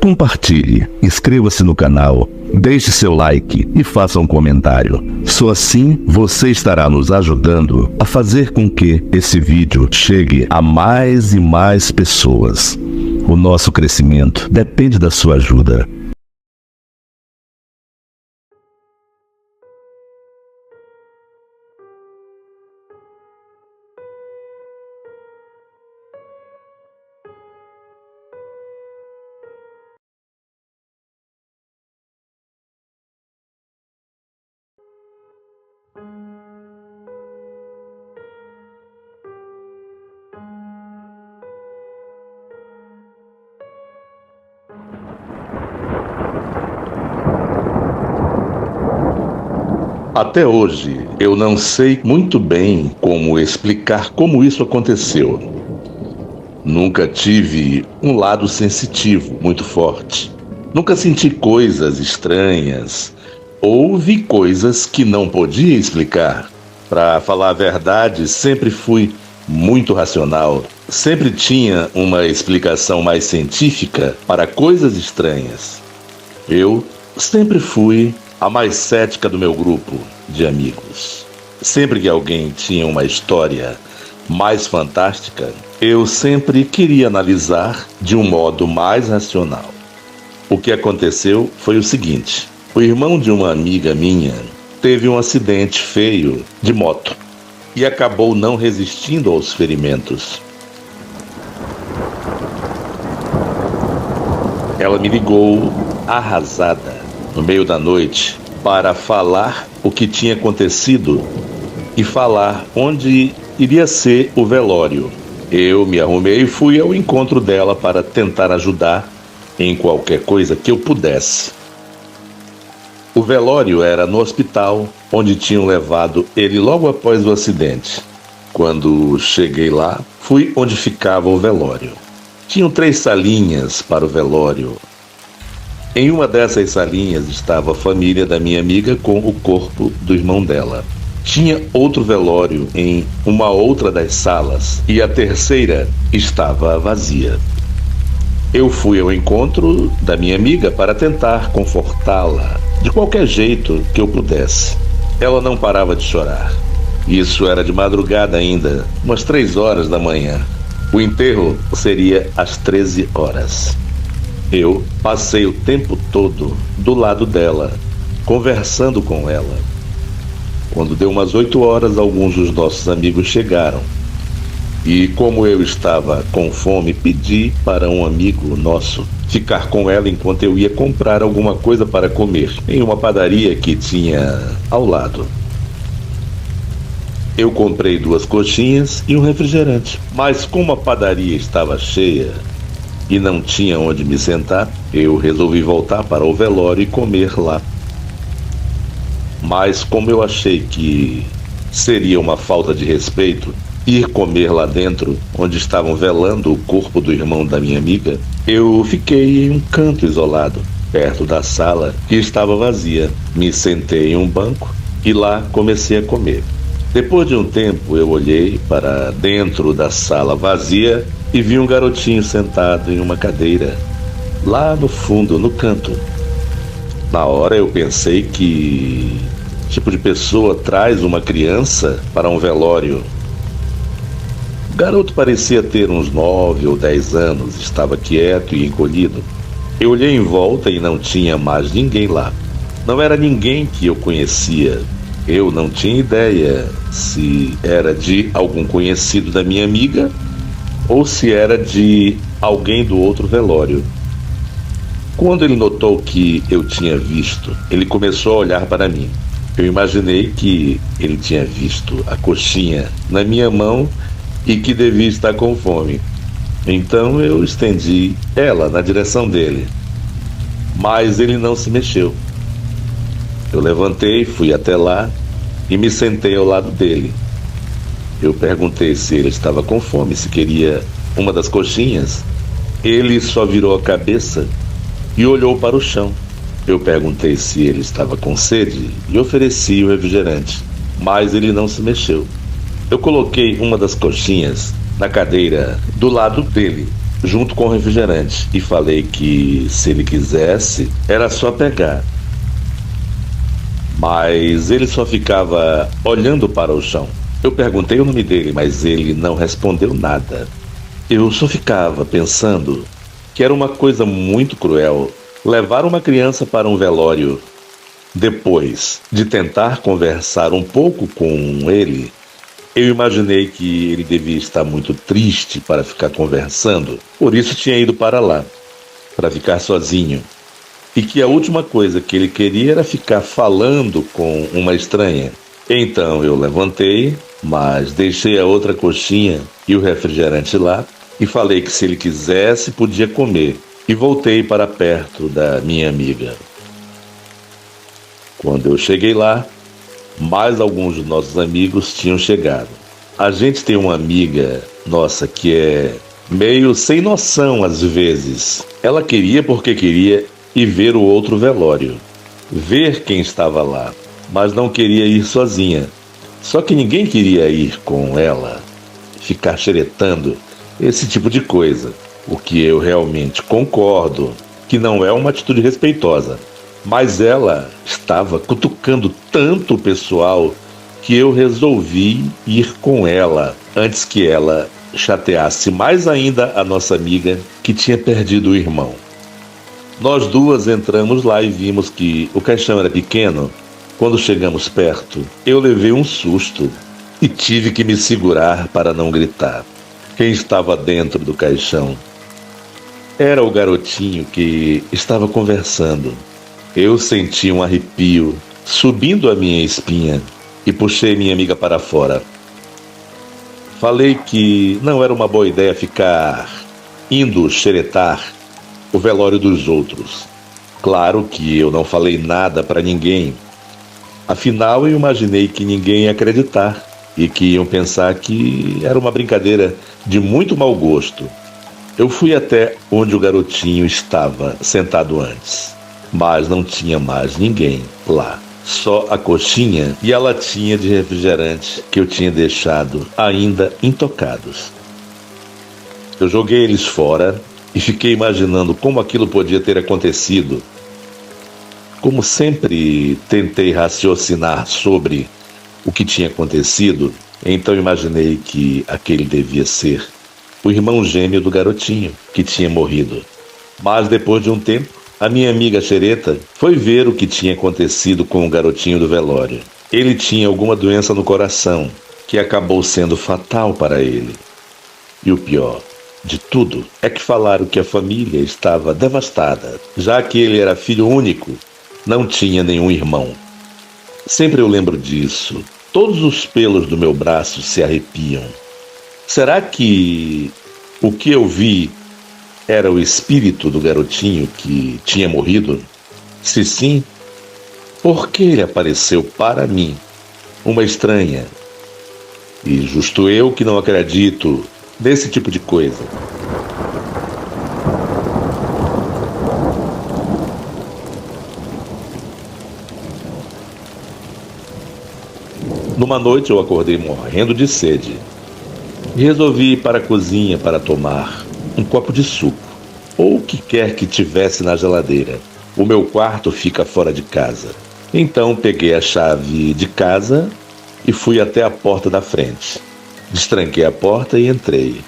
Compartilhe, inscreva-se no canal, deixe seu like e faça um comentário. Só assim você estará nos ajudando a fazer com que esse vídeo chegue a mais e mais pessoas. O nosso crescimento depende da sua ajuda. Até hoje, eu não sei muito bem como explicar como isso aconteceu. Nunca tive um lado sensitivo muito forte. Nunca senti coisas estranhas ou vi coisas que não podia explicar. Para falar a verdade, sempre fui muito racional. Sempre tinha uma explicação mais científica para coisas estranhas. Eu sempre fui a mais cética do meu grupo de amigos. Sempre que alguém tinha uma história mais fantástica, eu sempre queria analisar de um modo mais racional. O que aconteceu foi o seguinte: o irmão de uma amiga minha teve um acidente feio de moto e acabou não resistindo aos ferimentos. Ela me ligou arrasada no meio da noite para falar o que tinha acontecido e falar onde iria ser o velório. Eu me arrumei e fui ao encontro dela para tentar ajudar em qualquer coisa que eu pudesse. O velório era no hospital onde tinham levado ele logo após o acidente. Quando cheguei lá, fui onde ficava o velório. Tinham 3 salinhas para o velório. Em uma dessas salinhas estava a família da minha amiga com o corpo do irmão dela. Tinha outro velório em uma outra das salas e a terceira estava vazia. Eu fui ao encontro da minha amiga para tentar confortá-la de qualquer jeito que eu pudesse. Ela não parava de chorar. Isso era de madrugada ainda, umas 3 horas da manhã. O enterro seria às 13 horas. Eu passei o tempo todo do lado dela, conversando com ela. Quando deu umas 8 horas, alguns dos nossos amigos chegaram. E como eu estava com fome, pedi para um amigo nosso ficar com ela enquanto eu ia comprar alguma coisa para comer em uma padaria que tinha ao lado. Eu comprei 2 coxinhas e um refrigerante, mas como a padaria estava cheia e não tinha onde me sentar, eu resolvi voltar para o velório e comer lá. Mas como eu achei que seria uma falta de respeito ir comer lá dentro, onde estavam velando o corpo do irmão da minha amiga, eu fiquei em um canto isolado, perto da sala que estava vazia. Me sentei em um banco e lá comecei a comer. Depois de um tempo, eu olhei para dentro da sala vazia e vi um garotinho sentado em uma cadeira, lá no fundo, no canto. Na hora eu pensei que tipo de pessoa traz uma criança para um velório. O garoto parecia ter uns 9 ou 10 anos, estava quieto e encolhido. Eu olhei em volta e não tinha mais ninguém lá. Não era ninguém que eu conhecia. Eu não tinha ideia se era de algum conhecido da minha amiga ou se era de alguém do outro velório. Quando ele notou que eu tinha visto, ele começou a olhar para mim. Eu imaginei que ele tinha visto a coxinha na minha mão e que devia estar com fome. Então eu estendi ela na direção dele, mas ele não se mexeu. Eu levantei, fui até lá e me sentei ao lado dele. Eu perguntei se ele estava com fome, se queria uma das coxinhas. Ele só virou a cabeça e olhou para o chão. Eu perguntei se ele estava com sede e ofereci o refrigerante, mas ele não se mexeu. Eu coloquei uma das coxinhas na cadeira do lado dele junto com o refrigerante e falei que, se ele quisesse, era só pegar. Mas ele só ficava olhando para o chão. Eu perguntei o nome dele, mas ele não respondeu nada. Eu só ficava pensando que era uma coisa muito cruel levar uma criança para um velório. Depois de tentar conversar um pouco com ele, eu imaginei que ele devia estar muito triste para ficar conversando, por isso tinha ido para lá, para ficar sozinho. E que a última coisa que ele queria era ficar falando com uma estranha. Então eu levantei, mas deixei a outra coxinha e o refrigerante lá e falei que, se ele quisesse, podia comer. E voltei para perto da minha amiga. Quando eu cheguei lá, mais alguns dos nossos amigos tinham chegado. A gente tem uma amiga nossa que é meio sem noção às vezes. Ela queria porque queria ir ver o outro velório, ver quem estava lá, mas não queria ir sozinha. Só que ninguém queria ir com ela, ficar xeretando, esse tipo de coisa. O que eu realmente concordo que não é uma atitude respeitosa. Mas ela estava cutucando tanto o pessoal que eu resolvi ir com ela antes que ela chateasse mais ainda a nossa amiga que tinha perdido o irmão. Nós duas entramos lá e vimos que o caixão era pequeno. Quando chegamos perto, eu levei um susto e tive que me segurar para não gritar. Quem estava dentro do caixão era o garotinho que estava conversando. Eu senti um arrepio subindo a minha espinha e puxei minha amiga para fora. Falei que não era uma boa ideia ficar indo xeretar o velório dos outros. Claro que eu não falei nada para ninguém. Afinal, eu imaginei que ninguém ia acreditar e que iam pensar que era uma brincadeira de muito mau gosto. Eu fui até onde o garotinho estava sentado antes, mas não tinha mais ninguém lá. Só a coxinha e a latinha de refrigerante que eu tinha deixado ainda intocados. Eu joguei eles fora e fiquei imaginando como aquilo podia ter acontecido. Como sempre tentei raciocinar sobre o que tinha acontecido, então imaginei que aquele devia ser o irmão gêmeo do garotinho que tinha morrido. Mas depois de um tempo, a minha amiga xereta foi ver o que tinha acontecido com o garotinho do velório. Ele tinha alguma doença no coração que acabou sendo fatal para ele. E o pior de tudo é que falaram que a família estava devastada, já que ele era filho único, não tinha nenhum irmão. Sempre eu lembro disso. Todos os pelos do meu braço se arrepiam. Será que o que eu vi era o espírito do garotinho que tinha morrido? Se sim, por que ele apareceu para mim, uma estranha? E justo eu que não acredito nesse tipo de coisa. Numa noite eu acordei morrendo de sede e resolvi ir para a cozinha para tomar um copo de suco, ou o que quer que tivesse na geladeira. O meu quarto fica fora de casa. Então peguei a chave de casa e fui até a porta da frente. Destranquei a porta e entrei.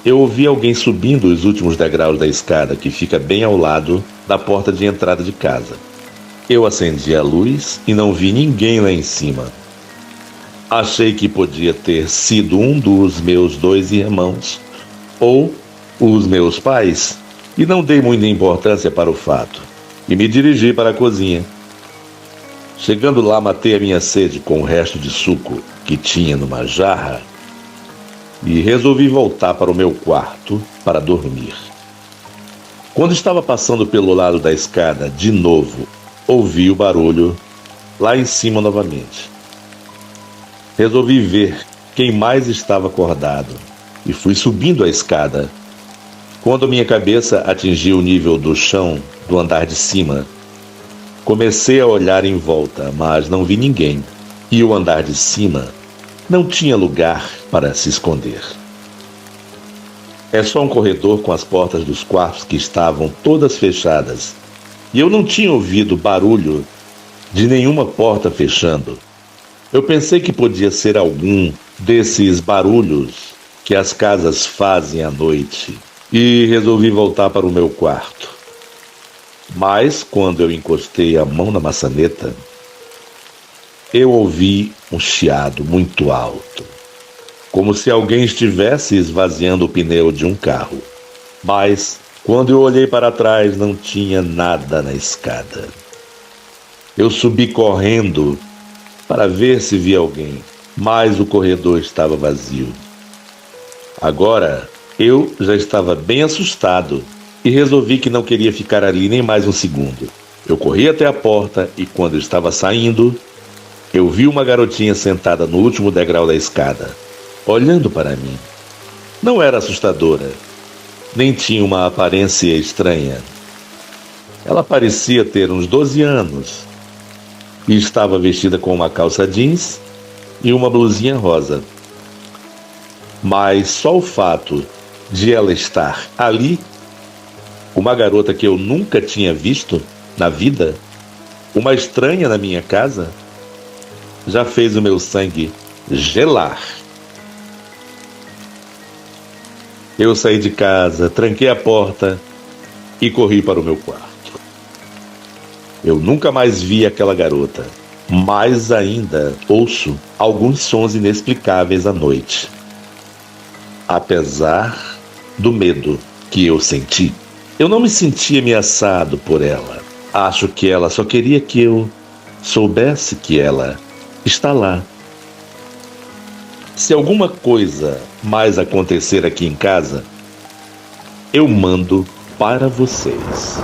Eu ouvi alguém subindo os últimos degraus da escada que fica bem ao lado da porta de entrada de casa. Eu acendi a luz e não vi ninguém lá em cima. Achei que podia ter sido um dos meus 2 irmãos ou os meus pais e não dei muita importância para o fato e me dirigi para a cozinha. Chegando lá, matei a minha sede com o resto de suco que tinha numa jarra e resolvi voltar para o meu quarto para dormir. Quando estava passando pelo lado da escada, de novo, ouvi o barulho lá em cima novamente. Resolvi ver quem mais estava acordado e fui subindo a escada. Quando minha cabeça atingiu o nível do chão do andar de cima, comecei a olhar em volta, mas não vi ninguém. E o andar de cima não tinha lugar para se esconder. É só um corredor com as portas dos quartos que estavam todas fechadas. E eu não tinha ouvido barulho de nenhuma porta fechando. Eu pensei que podia ser algum desses barulhos que as casas fazem à noite e resolvi voltar para o meu quarto. Mas quando eu encostei a mão na maçaneta, eu ouvi um chiado muito alto, como se alguém estivesse esvaziando o pneu de um carro. Mas quando eu olhei para trás, não tinha nada na escada. Eu subi correndo para ver se via alguém, mas o corredor estava vazio. Agora, eu já estava bem assustado e resolvi que não queria ficar ali nem mais um segundo. Eu corri até a porta e quando eu estava saindo, eu vi uma garotinha sentada no último degrau da escada, olhando para mim. Não era assustadora, nem tinha uma aparência estranha. Ela parecia ter uns 12 anos e estava vestida com uma calça jeans e uma blusinha rosa. Mas só o fato de ela estar ali, uma garota que eu nunca tinha visto na vida, uma estranha na minha casa, já fez o meu sangue gelar. Eu saí de casa, tranquei a porta e corri para o meu quarto. Eu nunca mais vi aquela garota, mas ainda ouço alguns sons inexplicáveis à noite. Apesar do medo que eu senti, eu não me senti ameaçado por ela. Acho que ela só queria que eu soubesse que ela está lá. Se alguma coisa mais acontecer aqui em casa, eu mando para vocês.